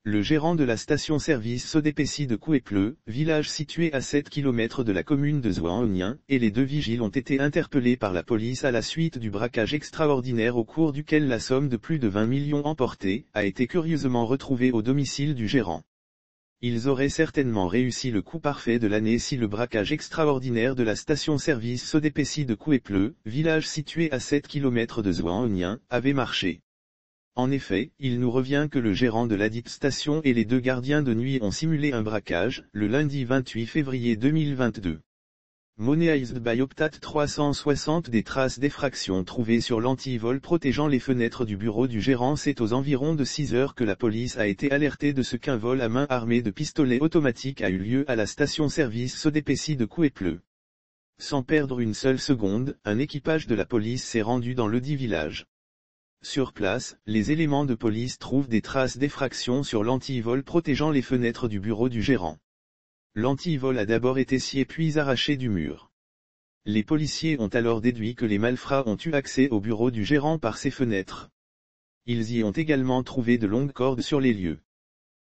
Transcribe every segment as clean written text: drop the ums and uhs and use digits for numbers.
Le gérant de la station-service Sodépécy de Couépleu, village situé à 7 km de la commune de Zouan-Onien, et les deux vigiles ont été interpellés par la police à la suite du braquage extraordinaire au cours duquel la somme de plus de 20 millions emportée, a été curieusement retrouvée au domicile du gérant. Ils auraient certainement réussi le coup parfait de l'année si le braquage extraordinaire de la station-service Sodépécy de Couépleu, village situé à 7 km de Zouan-Onien, avait marché. En effet, il nous revient que le gérant de ladite station et les deux gardiens de nuit ont simulé un braquage, le lundi 28 février 2022. Moneyized by Optat 360. Des traces d'effraction trouvées sur l'antivol protégeant les fenêtres du bureau du gérant. C'est aux environs de 6 heures que la police a été alertée de ce qu'un vol à main armée de pistolets automatiques a eu lieu à la station-service Sodépécy de Couépleu. Sans perdre une seule seconde, un équipage de la police s'est rendu dans ledit village. Sur place, les éléments de police trouvent des traces d'effraction sur l'antivol protégeant les fenêtres du bureau du gérant. L'antivol a d'abord été scié puis arraché du mur. Les policiers ont alors déduit que les malfrats ont eu accès au bureau du gérant par ces fenêtres. Ils y ont également trouvé de longues cordes sur les lieux.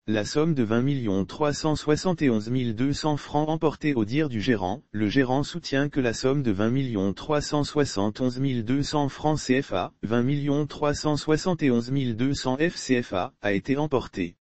La somme de 20 371 200 francs emportée au dire du gérant, le gérant soutient que la somme de 20 371 200 francs CFA, 20 371 200 FCFA, a été emportée.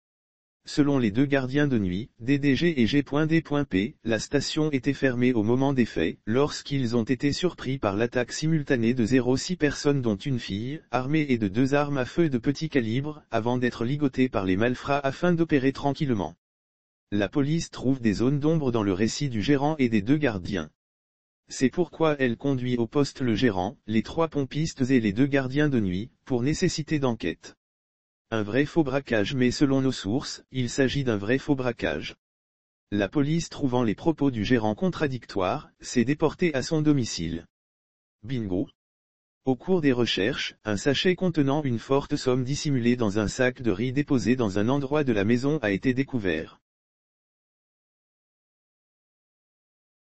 Selon les deux gardiens de nuit, DDG et G.D.P, la station était fermée au moment des faits, lorsqu'ils ont été surpris par l'attaque simultanée de 06 personnes dont une fille, armée et de 2 armes à feu de petit calibre, avant d'être ligotés par les malfrats afin d'opérer tranquillement. La police trouve des zones d'ombre dans le récit du gérant et des deux gardiens. C'est pourquoi elle conduit au poste le gérant, les 3 pompistes et les 2 gardiens de nuit, pour nécessité d'enquête. Un vrai faux braquage, mais selon nos sources, il s'agit d'un vrai faux braquage. La police, trouvant les propos du gérant contradictoires, s'est déportée à son domicile. Bingo. Au cours des recherches, un sachet contenant une forte somme dissimulée dans un sac de riz déposé dans un endroit de la maison a été découvert.